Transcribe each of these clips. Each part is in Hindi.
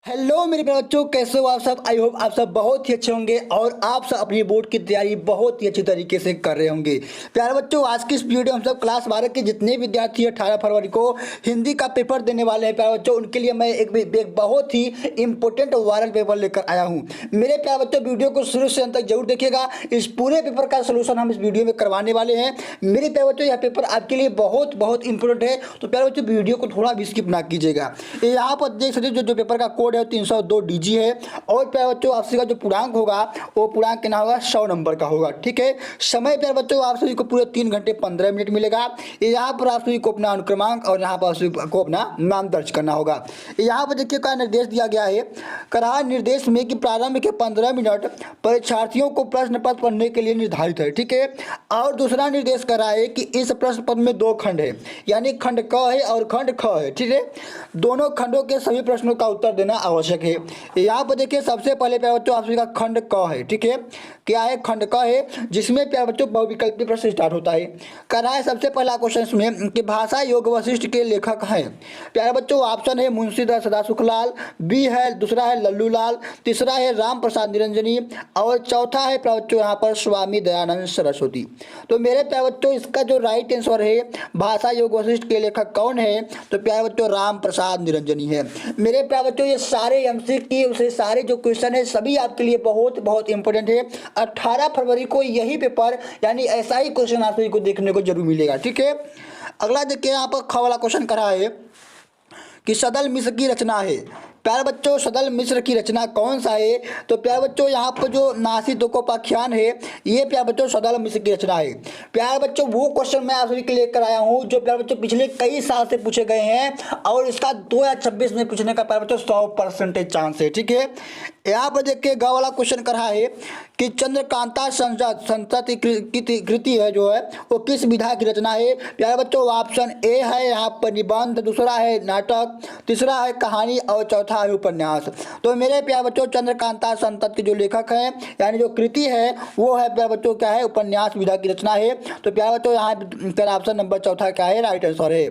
हेलो मेरे प्यारे बच्चों, कैसे हो आप सब। आई होप आप सब बहुत ही अच्छे होंगे और आप सब अपनी बोर्ड की तैयारी बहुत ही अच्छी तरीके से कर रहे होंगे। प्यारे बच्चों, आज की इस वीडियो हम सब क्लास 12 के जितने विद्यार्थी 18 फरवरी को हिंदी का पेपर देने वाले हैं, प्यारे बच्चों उनके लिए मैं एक बहुत ही इंपॉर्टेंट वायरल पेपर लेकर आया हूँ। मेरे प्यारे बच्चों, वीडियो को शुरू से अंत तक जरूर देखिएगा। इस पूरे पेपर का सोल्यूशन हम इस वीडियो में करवाने वाले हैं। मेरे प्यारे बच्चों, यह पेपर आपके लिए बहुत बहुत इंपॉर्टेंट है, तो प्यारे बच्चों वीडियो को थोड़ा भी स्किप ना कीजिएगा। यहाँ पर देख सकते हो जो पेपर का कोड है 302 DG है और प्यारे बच्चों आप सभी का जो पूर्णांक होगा वो पूर्णांक कितना होगा, 100 नंबर का होगा। ठीक है, समय प्यारे बच्चों आप सभी को पूरे 3 घंटे 15 मिनट मिलेगा। यहाँ पर आप सभी को अपना अनुक्रमांक और यहाँ पर आप सभी को अपना नाम दर्ज करना होगा। यहाँ पर देखिए क्या निर्देश दिया गया है, करार निर्देश में कि प्रारंभ के 15 मिनट परीक्षार्थियों को प्रश्न पत्र पढ़ने के लिए निर्धारित है। ठीक है, और दूसरा निर्देश करा है कि इस प्रश्न पत्र में 2 खंड है, यानी खंड क है और खंड ख है। ठीक है, दोनों खंडों के सभी प्रश्नों का उत्तर देना आवश्यक है। यहाँ पर देखिए सबसे पहले प्यारे बच्चों आप सभी का खंड क है। ठीक है, क्या है, खंड क है, जिसमें प्यारे बच्चों बहुविकल्पी प्रश्न स्टार्ट होता है। करना है सबसे पहला क्वेश्चन इसमें कि भाषा योग वशिष्ठ के लेखक हैं। प्यारे बच्चों ऑप्शन है मुंशी सदा सुखलाल, बी है, दूसरा है लल्लू लाल, तीसरा है राम प्रसाद निरंजनी और चौथा है प्यारे बच्चों यहाँ पर स्वामी दयानंद सरस्वती। तो मेरे प्यारे बच्चों इसका जो राइट आंसर है भाषा योग वशिष्ठ के लेखक कौन है, तो प्यारे बच्चों राम प्रसाद निरंजनी है। मेरे प्यारे बच्चों ये सारे MCQ से सारे जो क्वेश्चन है सभी आपके लिए बहुत बहुत इंपॉर्टेंट है। 18 फरवरी को यही पेपर यानी ऐसा ही क्वेश्चन आप सभी को देखने को जरूर मिलेगा। ठीक है, अगला देखिए यहाँ पर ख वाला क्वेश्चन करा है कि सदल मिश्र की रचना है। प्यारे बच्चों सदल मिश्र की रचना कौन सा है, तो प्यारे बच्चों यहाँ पर जो नासितोकोपाख्यान है ये प्यारे बच्चों सदल मिश्र की रचना है। प्यारे बच्चों वो क्वेश्चन मैं आप सभी के लिए लेकर आया हूँ जो प्यारे बच्चों पिछले कई साल से पूछे गए हैं और इसका 2026 में पूछने का प्यारे बच्चों 100% चांस है। ठीक है, यहाँ पर देखिए ग वाला क्वेश्चन करा है कि चंद्रकांता संसद की कृति है जो है वो किस विधा की रचना है। प्यारे बच्चों ऑप्शन ए है यहाँ पर निबंध, दूसरा है नाटक, तीसरा है कहानी और चौथा है उपन्यास। तो मेरे प्यारे बच्चों चंद्रकांता संसद के जो लेखक हैं यानी जो कृति है वो है प्यारे बच्चों क्या है, उपन्यास विधा की रचना है। तो प्यारे बच्चों यहाँ पर ऑप्शन नंबर चौथा क्या है, राइट आंसर है।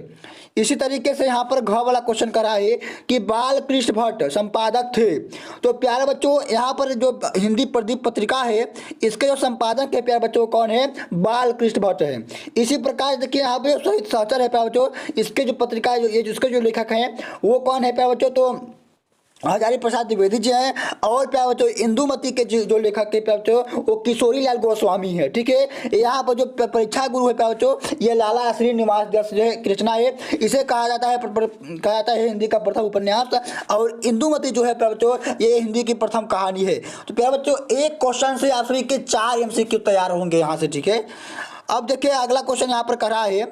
इसी तरीके से यहाँ पर घ वाला क्वेश्चन करा है कि बालकृष्ण भट्ट संपादक थे। तो प्यारे बच्चों यहाँ पर जो हिंदी प्रदीप पत्रिका है इसके जो संपादक है प्यारे बच्चों कौन है, बालकृष्ण भट्ट है। इसी प्रकार देखिए यहाँ पे सहचर है प्यारे बच्चों इसके जो पत्रिका है ये जिसके जो लेखक हैं वो कौन है प्यारे बच्चों, तो हजारी प्रसाद द्विवेदी जी हैं। और प्यारे बच्चों इंदुमती के जो लेखक के प्यारे बच्चों वो किशोरी लाल गोस्वामी है। ठीक है, यहाँ पर जो परीक्षा गुरु है प्यारे बच्चों ये लाला श्रीनिवास दत्त जो है की रचना है। इसे कहा जाता है हिंदी का प्रथम उपन्यास और इंदुमती जो है प्यारे बच्चों ये हिंदी की प्रथम कहानी है। तो प्यारे बच्चों एक क्वेश्चन से आप सभी के 4 MCQ तैयार होंगे यहाँ से। ठीक है, अब देखिए अगला क्वेश्चन यहाँ पर करा है,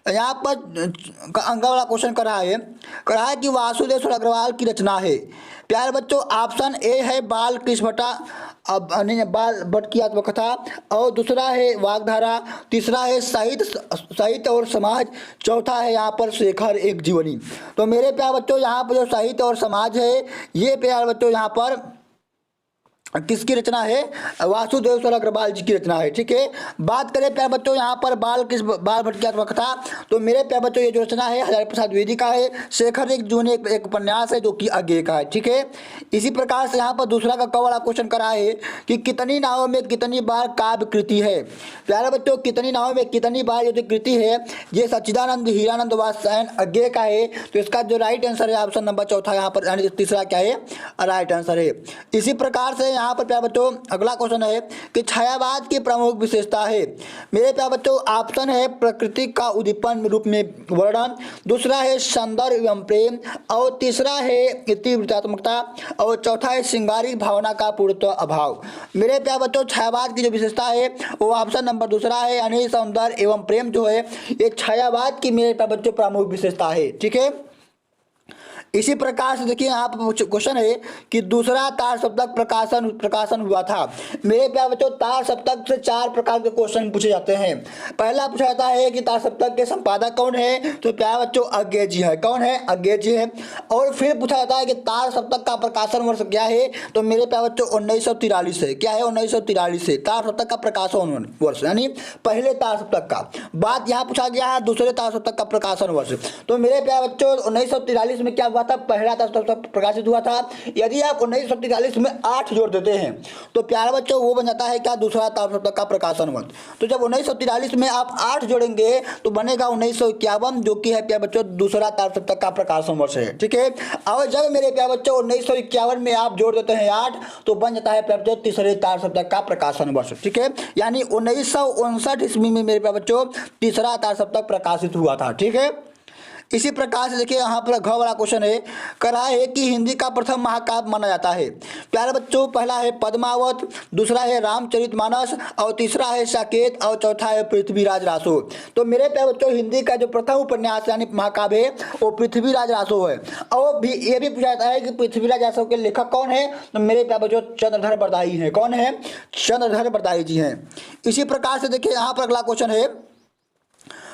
यहाँ पर अंगा वाला क्वेश्चन करा है कि वासुदेव अग्रवाल की रचना है। प्यारे बच्चों ऑप्शन ए है बाल कृष्ण भट्टा, अब बाल भट्ट की आत्मकथा और दूसरा है वाग्धारा, तीसरा है साहित्य और समाज, चौथा है यहाँ पर शेखर एक जीवनी। तो मेरे प्यारे बच्चों यहाँ पर जो साहित्य और समाज है ये प्यारे बच्चों यहाँ पर किसकी रचना है, वासुदेव अग्रवाल जी की रचना है। ठीक है, बात करें प्यारे बच्चों यहाँ पर बाल भट्ट की आत्मकथा, तो मेरे प्यारे बच्चों ये जो रचना है हजारी प्रसाद द्विवेदी का है। शेखर एक जीवनी एक उपन्यास है जो कि आगे का है। ठीक है, इसी प्रकार से यहाँ पर दूसरा का वाला क्वेश्चन करा है कि कितनी नावों में कितनी बार काव्य कृति है। प्यारे बच्चों कितनी नावों में कितनी बार ये जो कृति है ये सच्चिदानंद हीरानंद वात्स्यायन आगे का है। तो इसका जो राइट आंसर है ऑप्शन नंबर चौथा यहाँ पर यानी तीसरा क्या है, राइट आंसर है। इसी प्रकार से यहाँ पर प्यारे बच्चों अगला क्वेश्चन है कि छायावाद की प्रमुख विशेषता है। मेरे प्यारे बच्चों ऑप्शन है प्रकृति का उद्दीपन रूप में वर्णन, दूसरा है सौंदर्य एवं प्रेम और तीसरा है तीव्रतात्मकता और चौथा है श्रृंगारिक भावना का पूर्णतः अभाव। मेरे प्यारे बच्चों छायावाद की जो विशेषता है वो ऑप्शन नंबर दूसरा है यानी सौंदर्य एवं प्रेम जो है ये छायावाद की मेरे प्यारे बच्चों प्रमुख विशेषता है। ठीक है, इसी प्रकार से देखिए यहाँ पर क्वेश्चन है कि दूसरा तार सप्तक प्रकाशन हुआ था। मेरे प्यारे बच्चों तार सप्तक से 4 प्रकार के क्वेश्चन पूछे जाते हैं। पहला पूछा जाता है कि तार सप्तक के संपादक कौन है, तो प्यारे बच्चों अज्ञे जी है। कौन है, अज्ञे जी है। और फिर पूछा जाता है कि तार सप्तक का प्रकाशन वर्ष क्या है, तो मेरे प्यारे बच्चों 1943 है। क्या है, 1943 है तार सप्तक का प्रकाशन वर्ष यानी पहले तार सप्तक का। बात यहाँ पूछा गया है दूसरे तार सप्तक का प्रकाशन वर्ष। तो मेरे प्यारे बच्चों 1943 में क्या हुआ हुआ था, पहला था तब प्रकाशित हुआ था। यदि आप 1943 में 8 जोड़ देते हैं तो प्यारे बच्चों वो बन जाता है क्या, दूसरा ताम्र सप्तक का प्रकाशन वर्ष। तो जब 1943 में आप 8 जोड़ेंगे तो बनेगा 1951, जो कि है प्यारे बच्चों दूसरा ताम्र सप्तक का प्रकाशन वर्ष है, ठीक है। और जब मेरे प्यारे बच्चों 1951 में आप जोड़ देते हैं 8 तो बन जाता है प्यारे बच्चों तीसरे ताम्र सप्तक का प्रकाशन वर्ष, ठीक है। यानी 1959 ईस्वी में मेरे प्यारे बच्चों तीसरा ताम्र सप्तक प्रकाशित हुआ था, ठीक है। इसी प्रकार से देखिए यहाँ पर घ वाला क्वेश्चन है, करा है कि हिंदी का प्रथम महाकाव्य माना जाता है। प्यारे बच्चों पहला है पद्मावत, दूसरा है रामचरितमानस और तीसरा है साकेत और चौथा है पृथ्वीराज रासो। तो मेरे प्यारे बच्चों हिंदी का जो प्रथम उपन्यास यानी महाकाव्य है वो पृथ्वीराज रासो है। और भी ये भी पूछा जाता है कि पृथ्वीराज रासो के लेखक कौन है, तो मेरे प्यारे बच्चों चंद्रधर बरदाई हैं। कौन है, चंद्रधर बरदाई जी हैं। इसी प्रकार से देखिए यहाँ पर अगला क्वेश्चन है,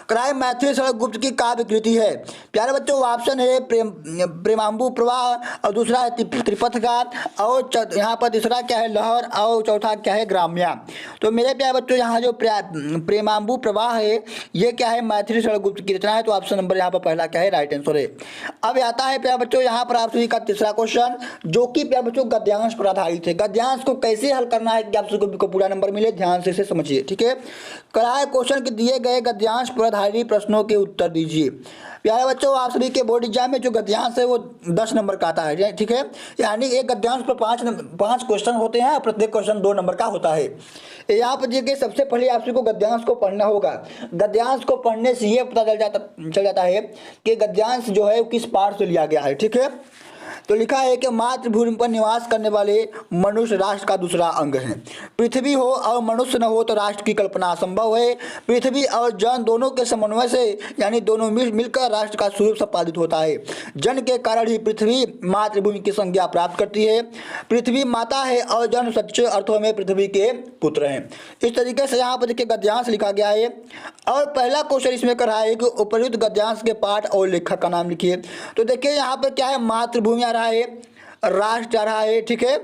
कराए मैथिली शरद गुप्त की काव्य कृति है। प्यारे बच्चों ऑप्शन है प्रेमांबु प्रवाह और दूसरा है त्रिपथगा और यहाँ पर तीसरा क्या है लहर और चौथा क्या है ग्राम्या। तो मेरे प्यारे बच्चों यहाँ जो प्रेमांबु प्रवाह है ये क्या है मैथिली शरद गुप्त की रचना है। तो ऑप्शन नंबर यहाँ पर पहला क्या है राइट आंसर है। अब आता है प्यारे बच्चों यहाँ पर आप सभी का तीसरा क्वेश्चन, जो कि प्यारे बच्चों गद्यांश पर आधारित है। गद्यांश को कैसे हल करना है कि आप सभी को पूरा नंबर मिले, ध्यान से इसे समझिए, ठीक है। कराए क्वेश्चन के दिए गए गद्यांश पर प्रश्नों के उत्तर दीजिए। प्यारे बच्चों आप सभी के बोर्ड एग्जाम में जो गद्यांश है वो 10 नंबर का आता है, ठीक है। यानी एक गद्यांश पर 5 क्वेश्चन होते हैं, प्रत्येक क्वेश्चन 2 नंबर का होता है। यहाँ पर देखिए सबसे पहले आप सभी को गद्यांश को पढ़ना होगा। गद्यांश को पढ़ने से ये पता चल जाता है कि गद्यांश जो है वो किस पाठ से लिया गया है, ठीक है। तो लिखा है कि मातृभूमि पर निवास करने वाले मनुष्य राष्ट्र का दूसरा अंग है। पृथ्वी हो और मनुष्य न हो तो राष्ट्र की कल्पना असंभव है। पृथ्वी और जन दोनों के समन्वय से यानी दोनों मिलकर राष्ट्र का स्वरूप संपादित होता है। जन के कारण ही पृथ्वी मातृभूमि की संज्ञा प्राप्त करती है। पृथ्वी माता है और जन सच्चे अर्थों में पृथ्वी के पुत्र हैं। इस तरीके से यहाँ पर देखिए गद्यांश लिखा गया है। और पहला क्वेश्चन इसमें करा है कि उपयुक्त गद्यांश के पाठ और लेखक का नाम लिखिए। तो देखिए यहाँ पर क्या है, मातृभूमि आ रहा है, राष्ट्र आ रहा है, ठीक है,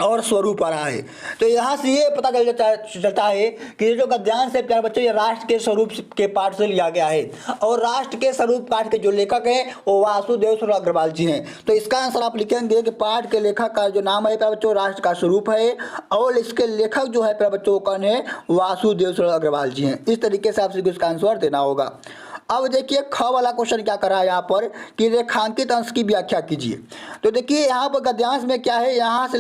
और स्वरूप आ रहा है। तो यहाँ से ये पता चलता है कि ये जो गद्यांश है प्यारे बच्चों ये राष्ट्र के स्वरूप के पाठ से लिया गया है। और राष्ट्र के स्वरूप पाठ के जो लेखक हैं वो वासुदेव शुक्ल अग्रवाल जी हैं। तो इसका आंसर आप लिखेंगे कि पाठ के लेखक का जो नाम है प्यारे बच्चों राष्ट्र का स्वरूप है और इसके लेखक जो है प्यारे बच्चों कौन है, वासुदेव शुक्ल अग्रवाल जी हैं। इस तरीके से आपसे इसका आंसर देना होगा। अब देखिए ख वाला क्वेश्चन क्या करा है यहाँ पर कि रेखांकित अंश की व्याख्या कीजिए। तो देखिए यहाँ पर गद्यांश में क्या है, यहाँ से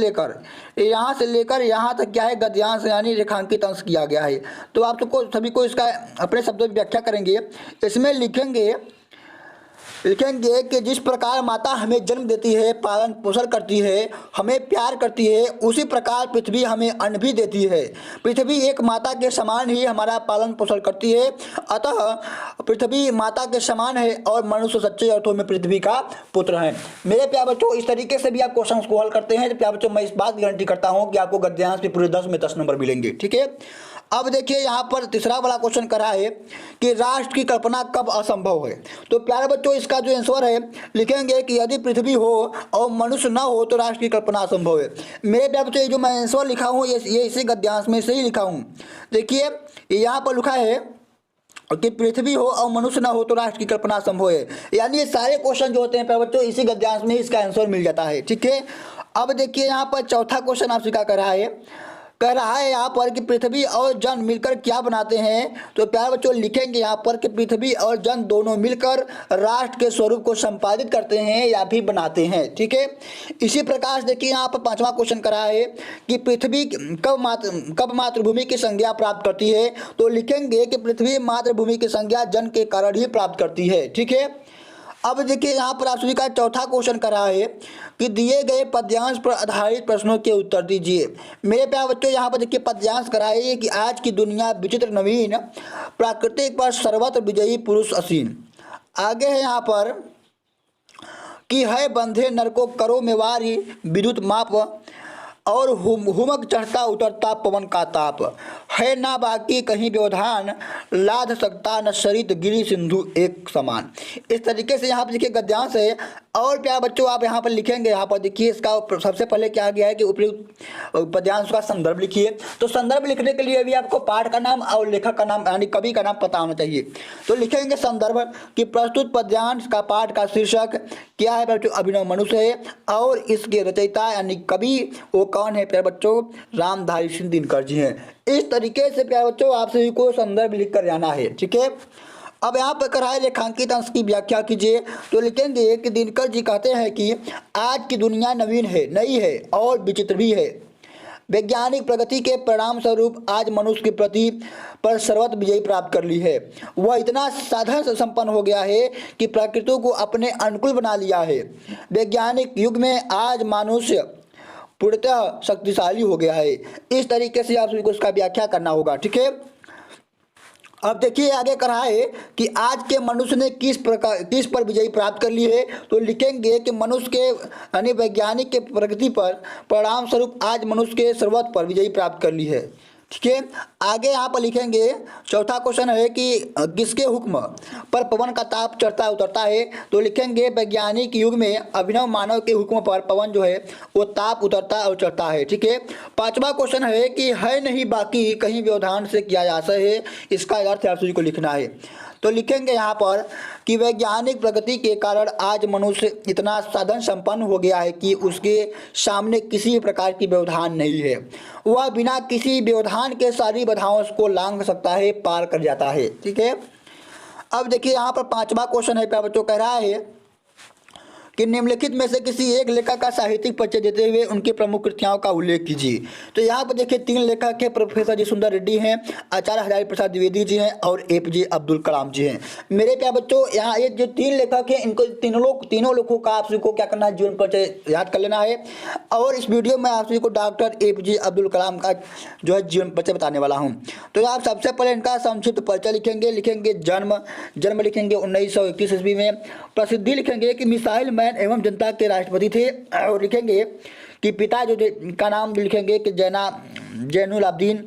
लेकर यहाँ तक क्या है गद्यांश यानी रेखांकित अंश किया गया है। तो आप सबको सभी को इसका अपने शब्दों में व्याख्या करेंगे। इसमें लिखेंगे कि जिस प्रकार माता हमें जन्म देती है, पालन पोषण करती है, हमें प्यार करती है, उसी प्रकार पृथ्वी हमें अन्न भी देती है। पृथ्वी एक माता के समान ही हमारा पालन पोषण करती है। अतः पृथ्वी माता के समान है और मनुष्य सच्चे अर्थों में पृथ्वी का पुत्र है। मेरे प्यारे बच्चों इस तरीके से भी आप क्वेश्चन को हल करते हैं तो प्यारे बच्चों मैं इस बात की गारंटी करता हूँ कि आपको गद्यांश में पूरे 10 में 10 नंबर मिलेंगे, ठीक है। अब देखिए यहाँ पर तीसरा वाला क्वेश्चन करा है कि राष्ट्र की कल्पना कब असंभव है। तो प्यारे बच्चों इसका जो आंसर है लिखेंगे कि यदि पृथ्वी हो और मनुष्य न हो तो राष्ट्र की कल्पना असंभव है। मेरे प्यारे बच्चों जो मैं आंसर लिखा हूँ ये इसी गद्यांश में से ही लिखा हूँ। देखिए यहाँ पर लिखा है कि पृथ्वी हो और मनुष्य न हो तो राष्ट्र की कल्पना संभव है। यानी ये सारे क्वेश्चन जो होते हैं प्यारे बच्चों इसी गद्यांश में इसका आंसर मिल जाता है, ठीक है। अब देखिए यहाँ पर चौथा क्वेश्चन आपसे क्या कह रहा है यहाँ पर कि पृथ्वी और जन मिलकर क्या बनाते हैं। तो प्यारे बच्चों लिखेंगे यहाँ पर कि पृथ्वी और जन दोनों मिलकर राष्ट्र के स्वरूप को संपादित करते हैं या भी बनाते हैं, ठीक है। इसी प्रकार देखिए यहाँ पर पांचवा क्वेश्चन करा है कि पृथ्वी कब मातृभूमि की संज्ञा प्राप्त करती है। तो लिखेंगे कि पृथ्वी मातृभूमि की संज्ञा जन के कारण ही प्राप्त करती है, ठीक है। अब देखिए यहाँ पर आप सभी का चौथा क्वेश्चन करा है कि दिए गए पद्यांश पर आधारित प्रश्नों के उत्तर दीजिए। मेरे प्यारे बच्चों यहाँ पर देखिए पद्यांश करा है कि आज की दुनिया विचित्र नवीन प्राकृतिक पर सर्वत्र विजयी पुरुष असीम। आगे है यहाँ पर कि है बंधे नर को करो में वारी विद्युत माप और हुमक चढ़ता उतरता पवन का ताप, है ना बाकी कहीं व्यवधान, लाद सकता न सरित गिरी सिंधु एक समान। इस तरीके से यहाँ पर देखिए गद्यांश है। और प्यारे बच्चों आप यहाँ पर लिखेंगे, यहाँ पर देखिए इसका सबसे पहले क्या गया है कि उपयुक्त पद्यांश का संदर्भ लिखिए। तो संदर्भ लिखने के लिए भी आपको पाठ का नाम और लेखक का नाम यानी कवि का नाम पता होना चाहिए। तो लिखेंगे संदर्भ कि प्रस्तुत पद्यांश का पाठ का शीर्षक क्या है बच्चों, अभिनव मनुष्य है, और इसके रचयिता यानी कवि वो कौन है प्यारे बच्चों, रामधारी सिंह दिनकर जी हैं। इस तरीके से प्यारे बच्चों आप सभी को संदर्भ लिख कर जाना है, ठीक है। अब यहाँ पर कराए रेखांकित अंश की व्याख्या कीजिए। तो लिखेंगे कि दिनकर जी कहते हैं कि आज की दुनिया नवीन है, नई है और विचित्र भी है। वैज्ञानिक प्रगति के परिणाम स्वरूप आज मनुष्य की प्रति पर सर्वत्र विजय प्राप्त कर ली है। वह इतना साधन से संपन्न हो गया है कि प्रकृति को अपने अनुकूल बना लिया है। वैज्ञानिक युग में आज मनुष्य पूर्णतः शक्तिशाली हो गया है। इस तरीके से आप सभी को इसका व्याख्या करना होगा, ठीक है। अब देखिए आगे कहा है कि आज के मनुष्य ने किस पर विजय प्राप्त कर ली है। तो लिखेंगे कि मनुष्य के यानी वैज्ञानिक के प्रगति पर परिणाम स्वरूप आज मनुष्य के सर्वत्र पर विजय प्राप्त कर ली है, ठीक है। आगे यहाँ पर लिखेंगे चौथा क्वेश्चन है कि किसके हुक्म पर पवन का ताप चढ़ता उतरता है। तो लिखेंगे वैज्ञानिक युग में अभिनव मानव के हुक्म पर पवन जो है वो ताप उतरता और चढ़ता है, ठीक है। पांचवा क्वेश्चन है कि है नहीं बाकी कहीं व्यवधान से क्या आशय है, इसका अर्थ आप सभी को लिखना है। तो लिखेंगे यहाँ पर कि वैज्ञानिक प्रगति के कारण आज मनुष्य इतना साधन संपन्न हो गया है कि उसके सामने किसी प्रकार की व्यवधान नहीं है। वह बिना किसी व्यवधान के सारी बाधाओं को लांघ सकता है, पार कर जाता है, ठीक है। अब देखिए यहाँ पर पांचवा क्वेश्चन है प्यारे बच्चों, कह रहा है कि निम्नलिखित में से किसी एक लेखक का साहित्यिक परिचय देते हुए उनकी प्रमुख कृतियों का उल्लेख कीजिए। तो यहाँ पर देखिए तीन लेखक हैं, प्रोफेसर जी सुंदर रेड्डी हैं, आचार्य हजारी प्रसाद द्विवेदी जी हैं और एपीजे अब्दुल कलाम जी हैं। मेरे प्यारे बच्चों यहाँ ये जो तीन लेखक हैं इनको तीनों लोगों का आप सभी को क्या करना है, जीवन परिचय याद कर लेना है। और इस वीडियो में आप सभी को डॉक्टर एपीजे अब्दुल कलाम का जो है जीवन परिचय बताने वाला हूँ। तो आप सबसे पहले इनका संक्षिप्त परिचय लिखेंगे जन्म लिखेंगे 1921 ईस्वी में। प्रसिद्धि लिखेंगे कि मिसाइल मैन एवं जनता के राष्ट्रपति थे। और लिखेंगे कि पिता जो का नाम लिखेंगे कि जैनुल आबदीन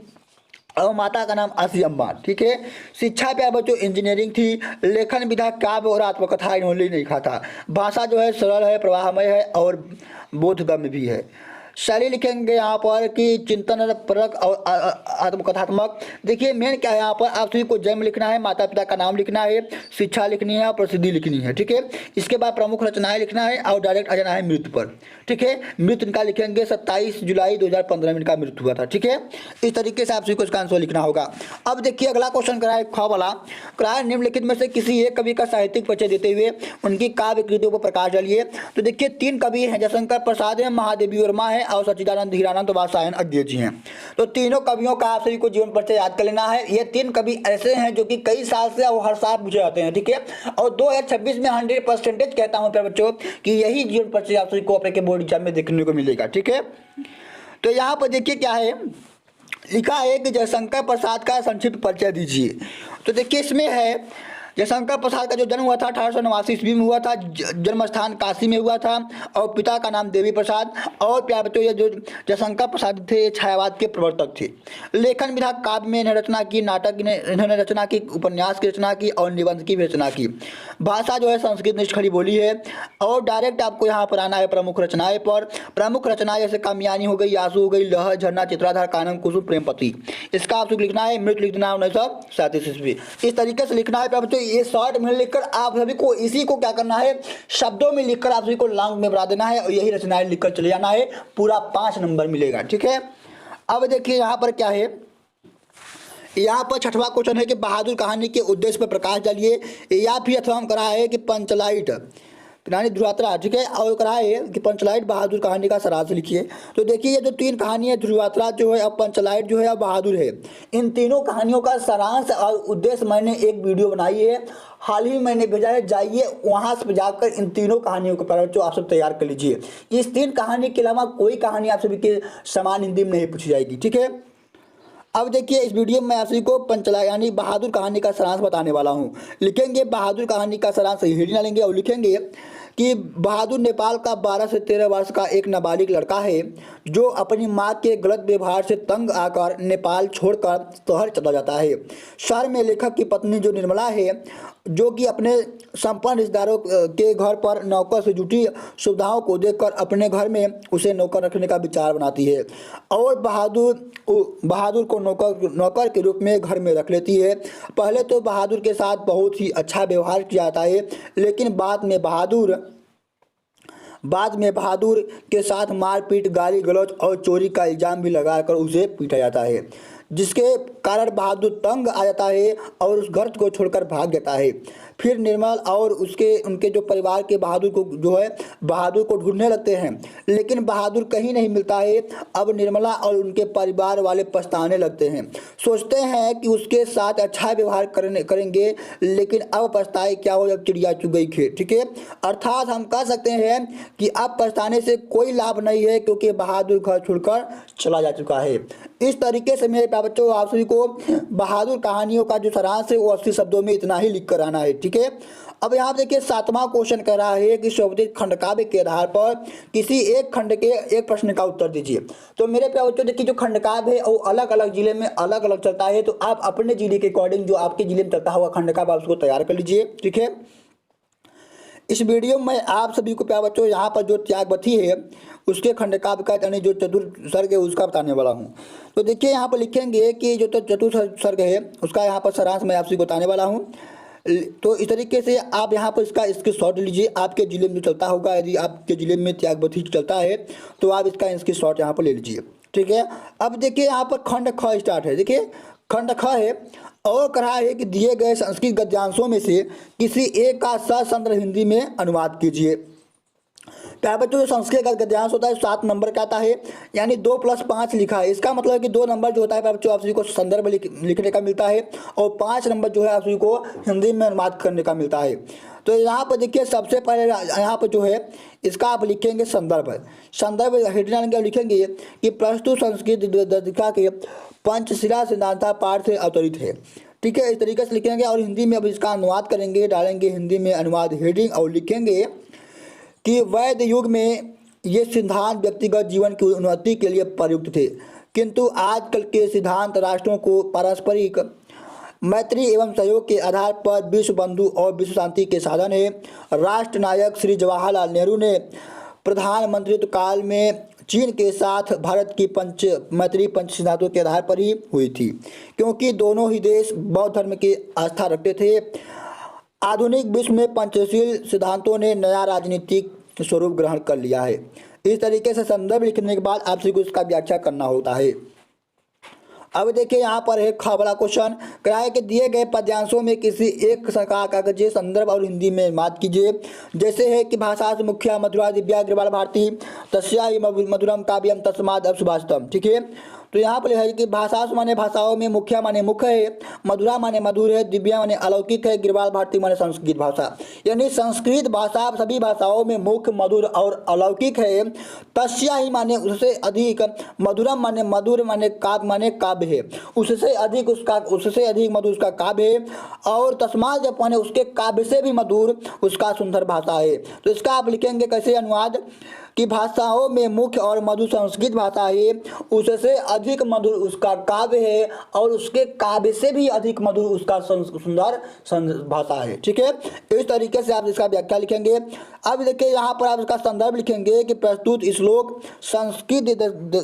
और माता का नाम आसी अम्मा, ठीक है। शिक्षा प्यारे बच्चों इंजीनियरिंग थी। लेखन विधा काव्य और आत्मकथा इन्होंने नहीं लिखा था। भाषा जो है सरल है, प्रवाहमय है और बोधगम्य भी है। शैली लिखेंगे यहाँ पर कि चिंतन परक और आत्मकथात्मक। देखिए मेन क्या है यहाँ पर आप सभी को जन्म लिखना है, माता पिता का नाम लिखना है, शिक्षा लिखनी है और प्रसिद्धि लिखनी है, ठीक है। इसके बाद प्रमुख रचनाएं लिखना है और डायरेक्ट आ जाना है मृत्यु पर, ठीक है। मृत्यु इनका लिखेंगे 27 जुलाई 2015 में इनका मृत्यु हुआ था, ठीक है। इस तरीके से आप सभी को इसका आंसर लिखना होगा। अब देखिए अगला क्वेश्चन कराए ख वाला, कराए निम्नलिखित में से किसी एक कवि का साहित्यिक परिचय देते हुए उनकी काव्य कृतियों पर प्रकाश डालिए। तो देखिए तीन कवि हैं, जयशंकर प्रसाद है, महादेवी वर्मा है और सच्चिदानंद हीरानंद वात्स्यायन अद्वैत जी हैं। तो तीनों कवियों का आप सभी को जीवन परिचय याद कर लेना है। ये तीन कवि ऐसे हैं जो कि कई साल से और हर साल पूछे जाते हैं, ठीक है। और 2026 में 100% कहता हूँ प्यारे बच्चों कि यही जीवन परिचय आप सभी को अपने बोर्ड एग्जाम में देखने को मिलेगा, ठीक है। तो यहाँ पर देखिए क्या है लिखा है कि जयशंकर प्रसाद का संक्षिप्त परिचय दीजिए। तो देखिए इसमें है जयशंकर प्रसाद का जो जन्म हुआ था 1889 ईस्वी में हुआ था, जन्म स्थान काशी में हुआ था और पिता का नाम देवी प्रसाद। और प्यारे बच्चों ये जो जयशंकर प्रसाद थे छायावाद के प्रवर्तक थे। लेखन विधा काव्य में इन्होंने रचना की, नाटक इन्होंने रचना की, उपन्यास की रचना की और निबंध की भी रचना की। भाषा जो है संस्कृत निष्ठ खड़ी बोली है। और डायरेक्ट आपको यहाँ पर आना है प्रमुख रचनाएं पर। प्रमुख रचनाएं जैसे कामयानी हो गई, आंसू हो गई, लहर, झरना, चित्राधार, कानन, कुसुम, प्रेमपति। इसका आपको लिखना है मृत्यु लिखना है 1937 ईस्वी। इस तरीके से लिखना है प्यारे बच्चों। ये शॉर्ट में लिखकर आप सभी को इसी को क्या करना है, शब्दों में लिखकर आप सभी को लॉन्ग में बना देना है और यही रचनाएं लिखकर चले जाना है, पूरा 5 नंबर मिलेगा, ठीक है। अब देखिए यहाँ पर क्या है, यहाँ पर छठवां क्वेश्चन है कि बहादुर कहानी के उद्देश्य पर प्रकाश डालिए। या फिर अथवा हम करा है कि पंचलाइट यानी ध्रुवात्रा, ठीक है। और कहा है कि पंचलाइट बहादुर कहानी का सारांश लिखिए। तो देखिए ये जो तीन कहानी है ध्रुवात्रा जो है और पंचलाइट जो है और बहादुर है, इन तीनों कहानियों का सारांश और उद्देश्य मैंने एक वीडियो बनाई है, हाल ही मैंने भेजा है, जाइए वहाँ से जाकर इन तीनों कहानियों के बारे में आप सब तैयार कर लीजिए। इस तीन कहानी के अलावा कोई कहानी आप सभी के समान हिंदी में नहीं पूछी जाएगी, ठीक है। अब देखिए इस वीडियो में आप सभी को पंचलाइट यानी बहादुर कहानी का सारांश बताने वाला हूँ। लिखेंगे बहादुर कहानी का सारांश हेडिंग डालेंगे और लिखेंगे कि बहादुर नेपाल का 12 से 13 वर्ष का एक नाबालिग लड़का है जो अपनी मां के गलत व्यवहार से तंग आकर नेपाल छोड़कर शहर चला जाता है। शहर में लेखक की पत्नी जो निर्मला है, जो कि अपने संपन्न रिश्तेदारों के घर पर नौकर से जुटी सुविधाओं को देखकर अपने घर में उसे नौकर रखने का विचार बनाती है और बहादुर को नौकर के रूप में घर में रख लेती है। पहले तो बहादुर के साथ बहुत ही अच्छा व्यवहार किया जाता है, लेकिन बाद में बहादुर के साथ मारपीट, गाली गलौज और चोरी का इल्ज़ाम भी लगाकर उसे पीटा जाता है, जिसके कारण बहादुर तंग आ जाता है और उस घर को छोड़कर भाग जाता है। फिर निर्मल और उनके जो परिवार के बहादुर को ढूंढने लगते हैं, लेकिन बहादुर कहीं नहीं मिलता है। अब निर्मला और उनके परिवार वाले पछताने लगते हैं, सोचते हैं कि उसके साथ अच्छा व्यवहार करेंगे, लेकिन अब पछताए क्या हो जब चिड़िया चुग गई खेत। ठीक है, अर्थात हम कह सकते हैं कि अब पछताने से कोई लाभ नहीं है, क्योंकि बहादुर घर छोड़कर चला जा चुका है। इस तरीके से मेरे प्यारे बच्चों, आप सभी को बहादुर कहानियों का जो सारांश है वो 80 शब्दों में इतना ही लिख कर आना है। ठीक है, अब यहाँ देखिए 7वां क्वेश्चन कह रहा है कि शोभित खंडकाव्य के आधार पर किसी एक खंड के एक प्रश्न का उत्तर दीजिए। तो मेरे प्यारे बच्चों, देखिए जो खंडकाव्य है वो अलग अलग जिले में अलग अलग चलता है, तो आप अपने जिले के अकॉर्डिंग जो आपके जिले में चलता हुआ खंडकाव्य आप उसको तैयार कर लीजिए। ठीक है, इस वीडियो में आप सभी को प्यारे बच्चों यहाँ पर जो त्यागवती है उसके खंडकाव्य का यानी जो चतुर्थ सर्ग है उसका बताने वाला हूँ। तो देखिए यहाँ पर लिखेंगे कि जो चतुर्थ सर्ग है उसका यहाँ पर सारांश मैं आप सभी को बताने वाला हूँ। तो इस तरीके से आप यहाँ पर इसके शॉर्ट लीजिए, आपके जिले में चलता होगा। यदि आपके जिले में त्यागवती चलता है तो आप इसके शॉर्ट यहाँ पर ले लीजिए। ठीक है, अब देखिए यहाँ पर खंड ख स्टार्ट है। देखिए खंड ख है और कह रहा है कि दिए गए संस्कृत गद्यांशों में से किसी एक का सशस्त्र हिंदी में अनुवाद कीजिए। प्यारे बच्चों, जो संस्कृत का गद्यांश होता है 7 नंबर का आता है, यानी 2 + 5 लिखा है। इसका मतलब है कि 2 नंबर जो होता है प्यारे बच्चों आप सभी को संदर्भ लिखने का मिलता है और 5 नंबर जो है आप सभी को हिंदी में अनुवाद करने का मिलता है। तो यहाँ पर देखिए सबसे पहले यहाँ पर जो है इसका आप लिखेंगे संदर्भ हेडलाइन लिखेंगे कि प्रस्तुत संस्कृत दीक्षा के पंचशिला सिद्धांत पाठ से अवतरित है। ठीक है, इस तरीके से लिखेंगे और हिंदी में अब इसका अनुवाद करेंगे, डालेंगे हिंदी में अनुवाद हेडिंग और लिखेंगे कि वैद्य युग में ये सिद्धांत व्यक्तिगत जीवन की उन्नति के लिए प्रयुक्त थे, किंतु आजकल के सिद्धांत राष्ट्रों को पारस्परिक मैत्री एवं सहयोग के आधार पर विश्व बंधु और विश्व शांति के साधन है। राष्ट्र नायक श्री जवाहरलाल नेहरू ने प्रधानमंत्रित्व काल में चीन के साथ भारत की मैत्री पंच सिद्धांतों के आधार पर ही हुई थी, क्योंकि दोनों ही देश बौद्ध धर्म की आस्था रखते थे। आधुनिक विश्व में पंचशील सिद्धांतों ने नया राजनीतिक स्वरूप ग्रहण कर लिया है। इस तरीके से संदर्भ लिखने के बाद आप सभी को इसका व्याख्या करना होता है। अब देखिए यहाँ पर है ख वाला क्वेश्चन, कराए के दिए गए पद्यांशों में किसी एक का कागज संदर्भ और हिंदी में अनुवाद कीजिए। जैसे है कि भाषा से मुख्या मधुरा दिव्या अग्रवाल भारती तस्या मधुरम काव्यम तस्माद अब सुभाषितम। ठीक है, तो यहाँ पर है कि भाषा माने भाषाओं में, मुख्या माने मुख्य है, मधुरा माने मधुर है, दिव्या माने अलौकिक है, गिरवाल भारती माने संस्कृत भाषा। यानी संस्कृत भाषा सभी भाषाओं में मुख्य, मधुर और अलौकिक है। तस्या ही माने उससे अधिक, मधुरम माने मधुर माने काव्य है, उससे अधिक मधुर उसका काव्य है, और तस्माद जब माने उसके काव्य से भी मधुर उसका सुंदर भाषा है। तो इसका आप लिखेंगे कैसे अनुवाद कि भाषाओं में मुख्य और मधुर संस्कृत भाषा है, उससे अधिक मधुर उसका काव्य है और उसके काव्य से भी अधिक मधुर उसका सुंदर भाषा है। ठीक है, इस तरीके से आप इसका व्याख्या लिखेंगे। अब देखिए यहाँ पर आप इसका संदर्भ लिखेंगे कि प्रस्तुत श्लोक संस्कृत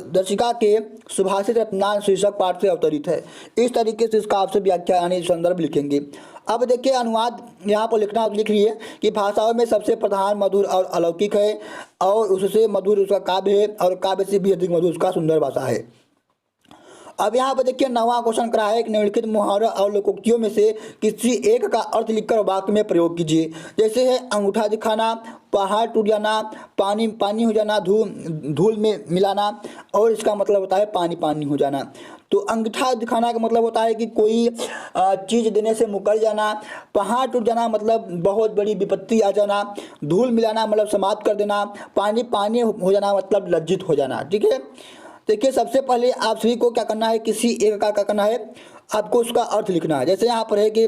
दर्शिका के सुभाषित रत्नान शीर्षक पाठ से अवतरित है। इस तरीके से इसका आपसे व्याख्या यानी संदर्भ लिखेंगे। अब देखिए अनुवाद यहाँ पर लिख रही है कि भाषाओं में सबसे प्रधान मधुर और अलौकिक है, और उससे मधुर उसका काव्य है, और काव्य से भी अधिक मधुर उसका सुंदर भाषा है। अब यहाँ पर देखिए 9वां क्वेश्चन करा है कि निम्नलिखित मुहावरा और लोकोक्तियों में से किसी एक का अर्थ लिखकर वाक्य में प्रयोग कीजिए। जैसे है अंगूठा दिखाना, पहाड़ टूट जाना, पानी पानी हो जाना, धूल में मिलाना, और इसका मतलब होता है पानी पानी हो जाना। तो अंगूठा दिखाना का मतलब होता है कि कोई चीज़ देने से मुकर जाना, पहाड़ टूट जाना मतलब बहुत बड़ी विपत्ति आ जाना, धूल मिलाना मतलब समाप्त कर देना, पानी पानी हो जाना मतलब लज्जित हो जाना। ठीक है, देखिए सबसे पहले आप सभी को क्या करना है, किसी एक का क्या करना है, आपको उसका अर्थ लिखना है। जैसे यहाँ पर है कि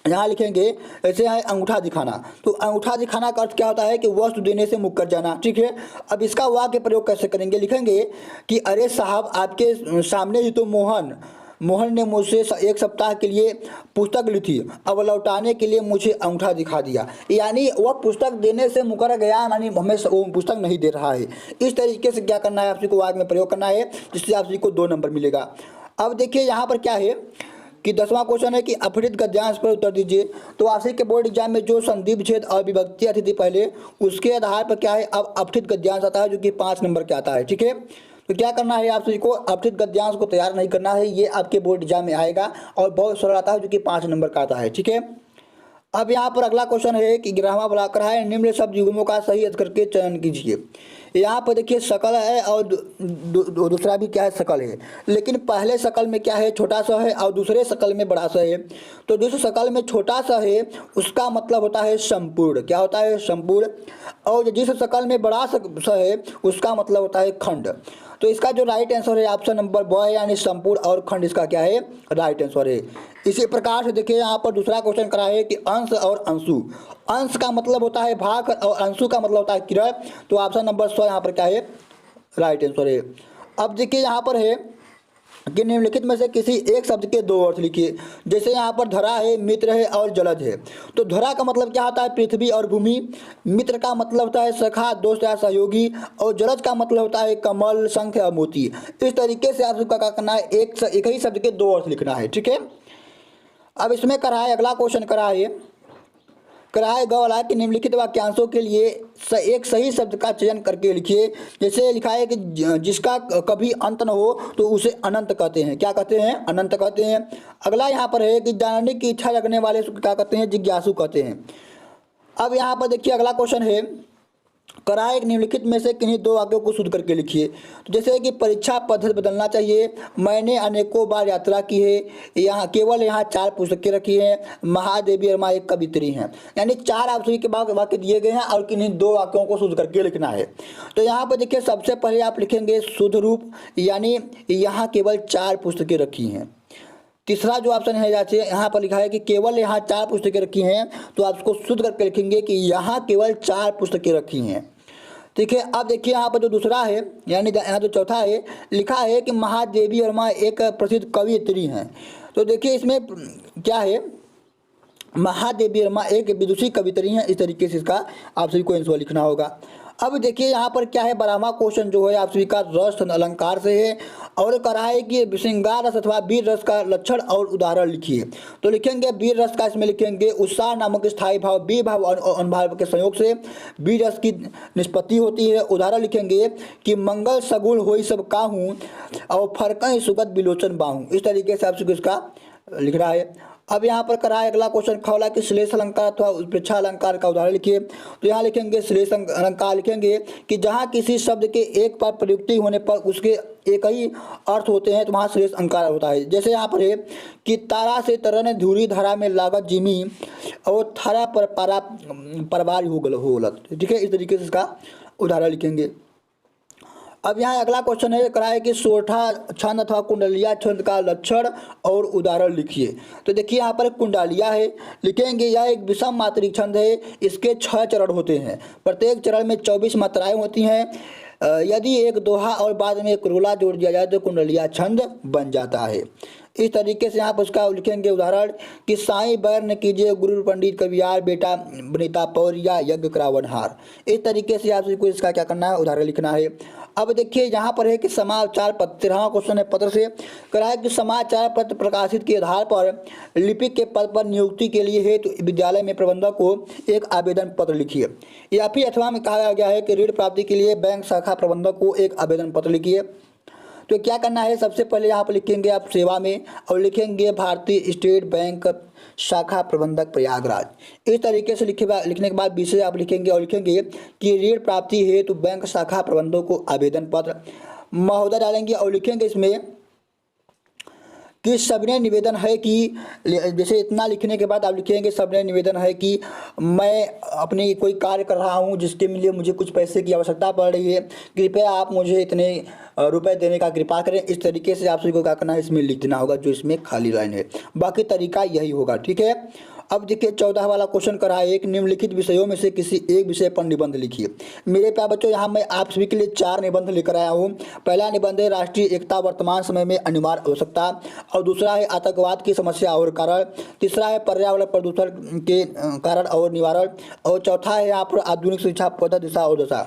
यहाँ लिखेंगे ऐसे है अंगूठा दिखाना। तो अंगूठा दिखाना का अर्थ क्या होता है कि वस्तु देने से मुकर जाना। ठीक है, अब इसका वाक्य प्रयोग कैसे करेंगे, लिखेंगे कि अरे साहब आपके सामने ही तो मोहन मोहन ने मुझसे 1 सप्ताह के लिए पुस्तक ली थी, अब लौटाने के लिए मुझे अंगूठा दिखा दिया। यानी वह पुस्तक देने से मुकर गया, यानी हमें वो पुस्तक नहीं दे रहा है। इस तरीके से क्या करना है, आप सभी को वाक्य में प्रयोग करना है, जिससे आप सभी को 2 नंबर मिलेगा। अब देखिए यहाँ पर क्या है कि 10वां क्वेश्चन है कि अपठित गद्यांश पर उत्तर दीजिए। तो आशिक के बोर्ड एग्जाम में जो संधि विच्छेद और विभक्ति आती थी पहले, उसके आधार पर क्या है अब अपठित गद्यांश आता है, जो कि 5 नंबर के आता है। ठीक है, तो क्या करना है आप सभी को, अपठित गद्यांश को तैयार नहीं करना है, ये आपके बोर्ड एग्जाम में आएगा और बहुत सरल आता है, जो कि 5 नंबर का आता है। ठीक है, अब यहाँ पर अगला क्वेश्चन है कि 11वां बुलाकर है निम्न शब्द युग्मों का सही अर्थ करके चयन कीजिए। यहाँ पर देखिए सकल है और दूसरा भी क्या है, सकल है, लेकिन पहले सकल में क्या है, छोटा सा है और दूसरे सकल में बड़ा सा है। तो जिस सकल में छोटा सा है उसका मतलब होता है संपूर्ण, क्या होता है, संपूर्ण। और जिस सकल में बड़ा सा है उसका मतलब होता है खंड। तो इसका जो राइट आंसर है ऑप्शन नंबर ब है, यानी संपूर्ण और खंड इसका क्या है, राइट आंसर है। इसी प्रकार से देखिए यहाँ पर दूसरा क्वेश्चन करा है कि अंश और अंशु। अंश का मतलब होता है भाग और अंशु का मतलब होता है किरण। तो ऑप्शन नंबर 100 यहाँ पर क्या है, राइट आंसर है। अब देखिए यहाँ पर है कि निम्नलिखित में से किसी एक शब्द के 2 अर्थ लिखिए। जैसे यहाँ पर धरा है, मित्र है और जलज है। तो धरा का मतलब क्या होता है, पृथ्वी और भूमि। मित्र का मतलब होता है सखा, दोस्त या सहयोगी। और जलज का मतलब होता है कमल, शंख या मोती। इस तरीके से आपका क्या करना है, एक ही शब्द के 2 अर्थ लिखना है। ठीक है, अब इसमें करा है अगला क्वेश्चन कराए ग वाला कि निम्नलिखित वाक्यांशों के लिए एक सही शब्द का चयन करके लिखिए। जैसे लिखा है कि जिसका कभी अंत न हो तो उसे अनंत कहते हैं। क्या कहते हैं, अनंत कहते हैं। अगला यहाँ पर है कि जानने की इच्छा रखने वाले क्या कहते हैं, जिज्ञासु कहते हैं। अब यहाँ पर देखिए अगला क्वेश्चन है कराए निम्नलिखित में से किन्हीं 2 वाक्यों को शुद्ध करके लिखिए। तो जैसे कि परीक्षा पद्धति बदलना चाहिए, मैंने अनेकों बार यात्रा की है, यहाँ 4 पुस्तकें रखी हैं, महादेवी वर्मा एक कवित्री हैं। यानी 4 आप सभी के बाद वाक्य दिए गए हैं और किन्हीं 2 वाक्यों को शुद्ध करके लिखना है। तो यहाँ पर देखिए सबसे पहले आप लिखेंगे शुद्ध रूप, यानी यहाँ केवल 4 पुस्तकें रखी हैं। तीसरा जो ऑप्शन है यहाँ पर लिखा है कि केवल यहाँ 4 पुस्तकें रखी हैं, तो आप उसको शुद्ध करके लिखेंगे कि यहाँ केवल 4 पुस्तकें रखी हैं। ठीक है, अब देखिए यहाँ पर जो दूसरा है, यानी यहाँ जो चौथा है, लिखा है कि महादेवी वर्मा एक प्रसिद्ध कवियत्री हैं। तो देखिए इसमें क्या है, महादेवी वर्मा एक विदुषी कवियत्री हैं। इस तरीके से इसका आप सभी को आंसर लिखना होगा। अब देखिए यहाँ पर क्या है, 12वां क्वेश्चन जो है आप सभी का रस अलंकार से है और कहा है कि श्रृंगार रस अथवा वीर रस का लक्षण और उदाहरण लिखिए। तो लिखेंगे वीर रस का, इसमें लिखेंगे उत्साह नामक स्थायी भाव बी भाव और अनुभाव के संयोग से वीर रस की निष्पत्ति होती है। उदाहरण लिखेंगे कि मंगल सगुण होई सब काहूँ और फरकई सुगत बिलोचन बाहूँ। इस तरीके से आप सभी इसका लिख रहा है। अब यहाँ पर करा है अगला क्वेश्चन खौला कि श्लेष अलंकार अथवा उत्प्रेक्षा अलंकार का उदाहरण लिखिए। तो यहाँ लिखेंगे श्लेष अलंकार लिखेंगे कि जहाँ किसी शब्द के एक बार प्रयुक्ति होने पर उसके एक ही अर्थ होते हैं, तो वहाँ श्लेष अलंकार होता है। जैसे यहाँ पर है कि तारा से तरन धुरी धारा में लागत जिमी और थारा पर पारा परवार हो गलत। ठीक है, इस तरीके से इसका उदाहरण लिखेंगे। अब यहाँ अगला क्वेश्चन है कराए कि सोठा छंद अथवा कुंडलिया छंद का लक्षण और उदाहरण लिखिए। तो देखिए यहाँ पर कुंडलिया है, लिखेंगे यह एक विषम मात्रिक छंद है। इसके 6 चरण होते हैं, प्रत्येक चरण में 24 मात्राएं होती हैं। यदि एक दोहा और बाद में एक रोला जोड़ दिया जाए तो कुंडलिया छंद बन जाता है। इस तरीके से यहाँ पर उसका लिखेंगे उदाहरण कि साईं बैर न कीजिए गुरु पंडित कवियार बेटा बनीता पौरिया यज्ञ करावनहार। इस तरीके से आप सभी को इसका क्या करना है, उदाहरण लिखना है। अब देखिए यहाँ पर है कि समाचार पत्र 13वां क्वेश्चन है पत्र से कराया कि समाचार पत्र प्रकाशित के आधार पर लिपिक के पद पर नियुक्ति के लिए हेतु विद्यालय में प्रबंधक को एक आवेदन पत्र लिखिए। या फिर अथवा में कहा गया है कि ऋण प्राप्ति के लिए बैंक शाखा प्रबंधक को एक आवेदन पत्र लिखिए। तो क्या करना है, सबसे पहले यहाँ पर लिखेंगे आप सेवा में और लिखेंगे भारतीय स्टेट बैंक शाखा प्रबंधक प्रयागराज। इस तरीके से लिखने के बाद विषय आप लिखेंगे और लिखेंगे कि ऋण प्राप्ति हेतु बैंक शाखा प्रबंधक को आवेदन पत्र महोदय डालेंगे और लिखेंगे इसमें कि सबने निवेदन है कि, जैसे इतना लिखने के बाद आप लिखेंगे सबने निवेदन है कि मैं अपनी कोई कार्य कर रहा हूं जिसके लिए मुझे कुछ पैसे की आवश्यकता पड़ रही है, कृपया आप मुझे इतने रुपए देने का कृपा करें। इस तरीके से आप सभी को क्या करना है, इसमें लिख देना होगा जो इसमें खाली लाइन है। बाकी तरीका यही होगा। ठीक है, अब देखिए 14 वाला क्वेश्चन करा है, एक निम्नलिखित विषयों में से किसी एक विषय पर निबंध लिखिए। मेरे प्यारे बच्चों यहाँ मैं आप सभी के लिए 4 निबंध लेकर आया हूँ। पहला निबंध है राष्ट्रीय एकता वर्तमान समय में अनिवार्य आवश्यकता, और दूसरा है आतंकवाद की समस्या और कारण, तीसरा है पर्यावरण प्रदूषण के कारण और निवारण, और चौथा है यहाँ पर आधुनिक शिक्षा पद्धति दिशा और दशा।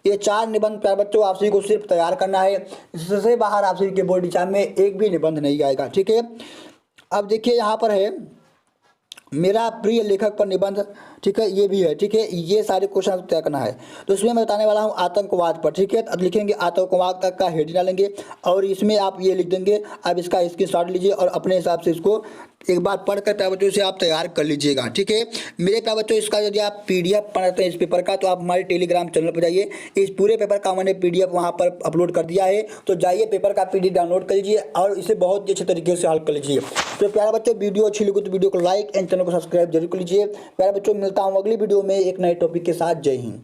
ये 4 निबंध प्यारे बच्चों आप सभी को सिर्फ तैयार करना है, इससे बाहर आप सभी के बोर्ड एग्जाम में एक भी निबंध नहीं आएगा, ठीक है। अब देखिए यहाँ पर है मेरा प्रिय लेखक पर निबंध, ठीक है, ये भी है, ठीक है। ये सारे क्वेश्चन तय करना है। तो इसमें मैं बताने वाला हूँ आतंकवाद पर, ठीक है। अब लिखेंगे आतंकवाद तक का हेडिंग डालेंगे और इसमें आप ये लिख देंगे। अब इसका स्क्रीनशॉट लीजिए और अपने हिसाब से इसको एक बार पढ़कर प्यारे बच्चों से आप तैयार कर लीजिएगा, ठीक है। मेरे प्यारे बच्चों इसका यदि आप PDF पढ़ते हैं इस पेपर का, तो आप हमारे टेलीग्राम चैनल पर जाइए। इस पूरे पेपर का मैंने PDF वहाँ पर अपलोड कर दिया है, तो जाइए पेपर का PDF डाउनलोड कर लीजिए और इसे बहुत ही अच्छे तरीके से हल कर लीजिए। तो प्यारे बच्चों वीडियो अच्छी लगी तो वीडियो को लाइक एंड चैनल को सब्सक्राइब जरूर कर लीजिए। प्यारे बच्चों मिलता हूँ अगली वीडियो में एक नए टॉपिक के साथ। जय हिंद।